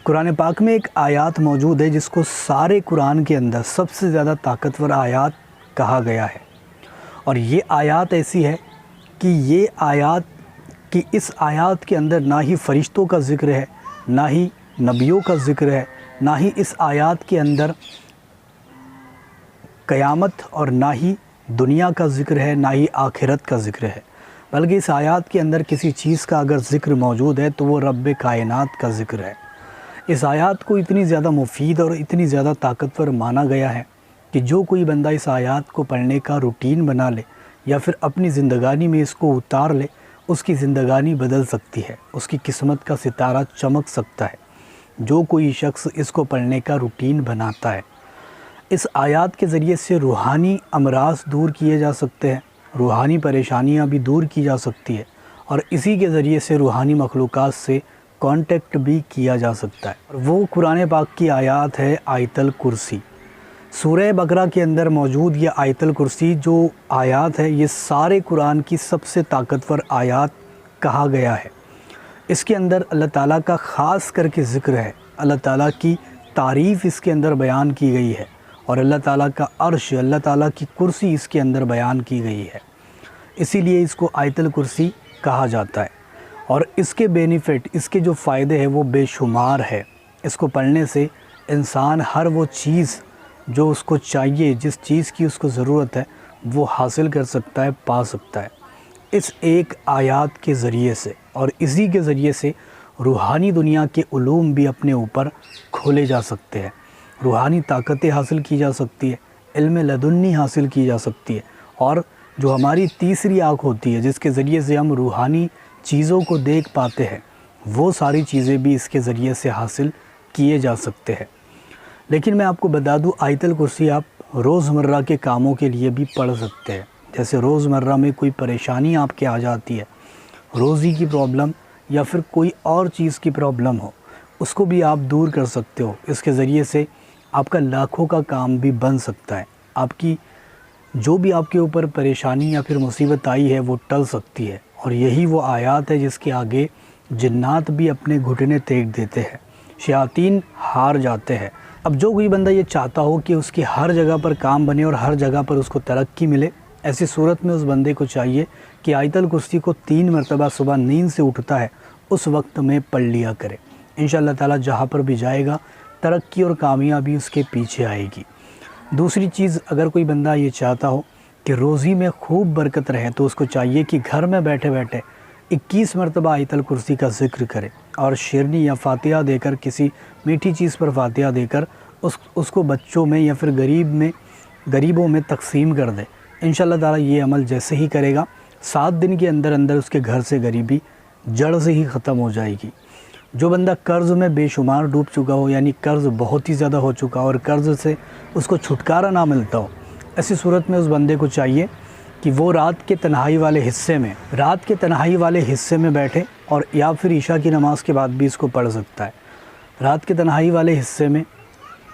قرآن پاک میں ایک آیات موجود ہے جس کو سارے قرآن کے اندر سب سے زیادہ طاقتور آیات کہا گیا ہے، اور یہ آیات ایسی ہے کہ اس آیات کے اندر نہ ہی فرشتوں کا ذکر ہے، نہ ہی نبیوں کا ذکر ہے، نہ ہی اس آیات کے اندر قیامت اور نہ ہی دنیا کا ذکر ہے، نہ ہی آخرت کا ذکر ہے، بلکہ اس آیات کے اندر کسی چیز کا اگر ذکر موجود ہے تو وہ رب کائنات کا ذکر ہے۔ اس آیات کو اتنی زیادہ مفید اور اتنی زیادہ طاقتور مانا گیا ہے کہ جو کوئی بندہ اس آیات کو پڑھنے کا روٹین بنا لے یا پھر اپنی زندگانی میں اس کو اتار لے، اس کی زندگانی بدل سکتی ہے، اس کی قسمت کا ستارہ چمک سکتا ہے۔ جو کوئی شخص اس کو پڑھنے کا روٹین بناتا ہے، اس آیات کے ذریعے سے روحانی امراض دور کیے جا سکتے ہیں، روحانی پریشانیاں بھی دور کی جا سکتی ہے، اور اسی کے ذریعے سے روحانی مخلوقات سے کانٹیکٹ بھی کیا جا سکتا ہے۔ اور وہ قرآن پاک کی آیات ہے آیت الکرسی۔ سورہ بقرہ کے اندر موجود یہ آیت الکرسی جو آیات ہے، یہ سارے قرآن کی سب سے طاقتور آیات کہا گیا ہے۔ اس کے اندر اللہ تعالیٰ کا خاص کر کے ذکر ہے، اللہ تعالیٰ کی تعریف اس کے اندر بیان کی گئی ہے، اور اللہ تعالیٰ کا عرش، اللہ تعالیٰ کی کرسی اس کے اندر بیان کی گئی ہے۔ اسی لیے اس کو آیت الکرسی کہا جاتا ہے، اور اس کے بینیفٹ، اس کے جو فائدے ہیں وہ بے شمار ہے۔ اس کو پڑھنے سے انسان ہر وہ چیز جو اس کو چاہیے، جس چیز کی اس کو ضرورت ہے، وہ حاصل کر سکتا ہے، پا سکتا ہے اس ایک آیات کے ذریعے سے، اور اسی کے ذریعے سے روحانی دنیا کے علوم بھی اپنے اوپر کھولے جا سکتے ہیں، روحانی طاقتیں حاصل کی جا سکتی ہے، علم لدنی حاصل کی جا سکتی ہے، اور جو ہماری تیسری آنکھ ہوتی ہے جس کے ذریعے سے ہم روحانی چیزوں کو دیکھ پاتے ہیں، وہ ساری چیزیں بھی اس کے ذریعے سے حاصل کیے جا سکتے ہیں۔ لیکن میں آپ کو بتا دوں، آیت الکرسی آپ روزمرہ کے کاموں کے لیے بھی پڑھ سکتے ہیں۔ جیسے روزمرہ میں کوئی پریشانی آپ کے آ جاتی ہے، روزی کی پرابلم یا پھر کوئی اور چیز کی پرابلم ہو، اس کو بھی آپ دور کر سکتے ہو۔ اس کے ذریعے سے آپ کا لاکھوں کا کام بھی بن سکتا ہے، آپ کی جو بھی آپ کے اوپر پریشانی یا پھر مصیبت آئی ہے وہ ٹل سکتی ہے۔ اور یہی وہ آیات ہے جس کے آگے جنات بھی اپنے گھٹنے ٹیک دیتے ہیں، شیاطین ہار جاتے ہیں۔ اب جو کوئی بندہ یہ چاہتا ہو کہ اس کی ہر جگہ پر کام بنے اور ہر جگہ پر اس کو ترقی ملے، ایسی صورت میں اس بندے کو چاہیے کہ آیت الکرسی کو 3 مرتبہ صبح نیند سے اٹھتا ہے اس وقت میں پڑھ لیا کرے۔ انشاءاللہ تعالیٰ جہاں پر بھی جائے گا، ترقی اور کامیابی اس کے پیچھے آئے گی۔ دوسری چیز، اگر کوئی بندہ یہ چاہتا ہو کہ روزی میں خوب برکت رہے، تو اس کو چاہیے کہ گھر میں بیٹھے بیٹھے 21 مرتبہ آیت الکرسی کا ذکر کرے، اور شیرنی یا فاتحہ دے کر، کسی میٹھی چیز پر فاتحہ دے کر اس کو بچوں میں یا پھر غریبوں میں تقسیم کر دے۔ انشاءاللہ تعالیٰ یہ عمل جیسے ہی کرے گا، 7 دن کے اندر اندر اس کے گھر سے غریبی جڑ سے ہی ختم ہو جائے گی۔ جو بندہ قرض میں بے شمار ڈوب چکا ہو، یعنی قرض بہت ہی زیادہ ہو چکا ہو اور قرض سے اس کو چھٹکارا نہ ملتا ہو، ایسی صورت میں اس بندے کو چاہیے کہ وہ رات کے تنہائی والے حصے میں بیٹھے، اور یا پھر عشاء کی نماز کے بعد بھی اس کو پڑھ سکتا ہے۔ رات کے تنہائی والے حصے میں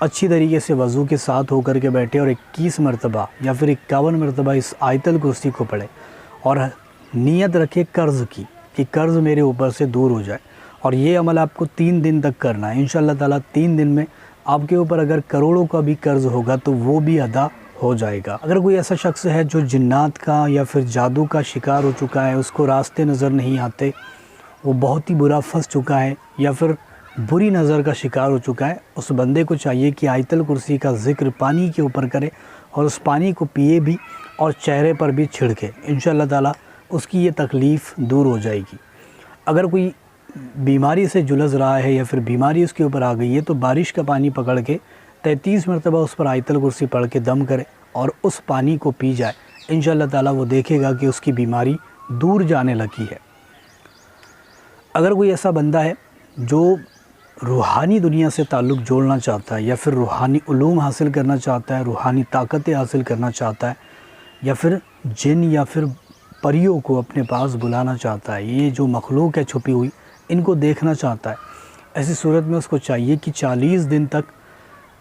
اچھی طریقے سے وضو کے ساتھ ہو کر کے بیٹھے اور 21 مرتبہ یا پھر 51 مرتبہ اس آیت الکرسی کو پڑھے، اور نیت رکھے قرض کی کہ قرض میرے اوپر سے دور ہو جائے۔ اور یہ عمل آپ کو 3 دن تک کرنا ہے۔ انشاءاللہ تعالیٰ 3 دن میں آپ کے اوپر اگر کروڑوں کا بھی قرض ہوگا تو وہ بھی ادا ہو جائے گا۔ اگر کوئی ایسا شخص ہے جو جنات کا یا پھر جادو کا شکار ہو چکا ہے، اس کو راستے نظر نہیں آتے، وہ بہت ہی برا پھنس چکا ہے یا پھر بری نظر کا شکار ہو چکا ہے، اس بندے کو چاہیے کہ آیت الکرسی کا ذکر پانی کے اوپر کرے، اور اس پانی کو پیے بھی اور چہرے پر بھی چھڑکے۔ انشاءاللہ تعالیٰ اس کی یہ تکلیف دور ہو جائے گی۔ اگر کوئی بیماری سے جلس رہا ہے یا پھر بیماری اس کے اوپر آ گئی ہے، تو بارش کا پانی پکڑ کے 33 مرتبہ اس پر آیت الکرسی پڑھ کے دم کرے اور اس پانی کو پی جائے۔ انشاءاللہ تعالیٰ وہ دیکھے گا کہ اس کی بیماری دور جانے لگی ہے۔ اگر کوئی ایسا بندہ ہے جو روحانی دنیا سے تعلق جوڑنا چاہتا ہے، یا پھر روحانی علوم حاصل کرنا چاہتا ہے، روحانی طاقتیں حاصل کرنا چاہتا ہے، یا پھر جن یا پھر پریوں کو اپنے پاس بلانا چاہتا ہے، یہ جو مخلوق ہے چھپی ہوئی، ان کو دیکھنا چاہتا ہے، ایسی صورت میں اس کو چاہیے کہ 40 دن تک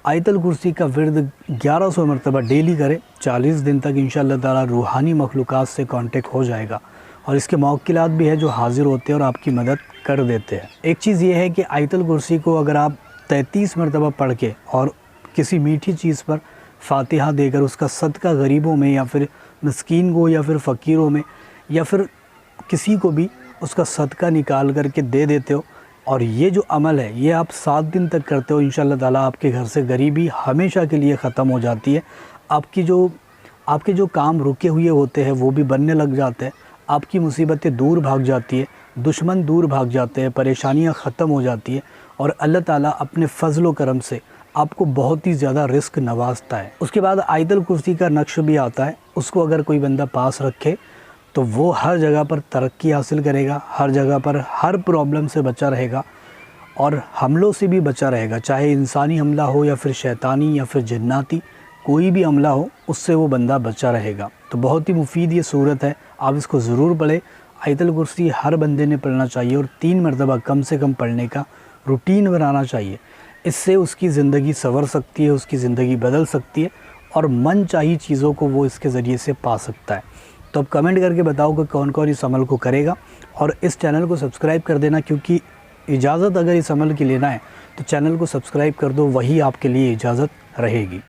آیت الکرسی کا ورد 1100 مرتبہ ڈیلی کرے۔ 40 دن تک انشاءاللہ تعالیٰ روحانی مخلوقات سے کانٹیکٹ ہو جائے گا، اور اس کے موکلات بھی ہے جو حاضر ہوتے ہیں اور آپ کی مدد کر دیتے ہیں۔ ایک چیز یہ ہے کہ آیت الکرسی کو اگر آپ 33 مرتبہ پڑھ کے اور کسی میٹھی چیز پر فاتحہ دے کر اس کا صدقہ غریبوں میں یا پھر مسکین کو یا پھر فقیروں میں یا پھر کسی کو بھی اس کا صدقہ نکال کر کے دے دیتے ہو، اور یہ جو عمل ہے یہ آپ 7 دن تک کرتے ہو، انشاءاللہ تعالیٰ آپ کے گھر سے غریبی ہمیشہ کے لیے ختم ہو جاتی ہے۔ آپ کے جو کام رکے ہوئے ہوتے ہیں وہ بھی بننے لگ جاتے ہیں، آپ کی مصیبتیں دور بھاگ جاتی ہے، دشمن دور بھاگ جاتے ہیں، پریشانیاں ختم ہو جاتی ہیں، اور اللہ تعالیٰ اپنے فضل و کرم سے آپ کو بہت ہی زیادہ رزق نوازتا ہے۔ اس کے بعد آیت الکرسی کا نقش بھی آتا ہے، اس کو اگر کوئی بندہ پاس رکھے تو وہ ہر جگہ پر ترقی حاصل کرے گا، ہر جگہ پر ہر پرابلم سے بچا رہے گا اور حملوں سے بھی بچا رہے گا، چاہے انسانی حملہ ہو یا پھر شیطانی یا پھر جناتی، کوئی بھی حملہ ہو اس سے وہ بندہ بچا رہے گا۔ تو بہت ہی مفید یہ صورت ہے، آپ اس کو ضرور پڑھیں۔ آیت الکرسی ہر بندے نے پڑھنا چاہیے اور 3 مرتبہ کم سے کم پڑھنے کا روٹین بنانا چاہیے۔ اس سے اس کی زندگی سنور سکتی ہے، اس کی زندگی بدل سکتی ہے اور من چاہی چیزوں کو وہ اس کے ذریعے سے پا سکتا ہے۔ تو اب کمنٹ کر کے بتاؤ کہ کون کون اس عمل کو کرے گا، اور اس چینل کو سبسکرائب کر دینا، کیونکہ اجازت اگر اس عمل کی لینا ہے تو چینل کو سبسکرائب کر دو، وہی آپ کے لیے اجازت رہے گی۔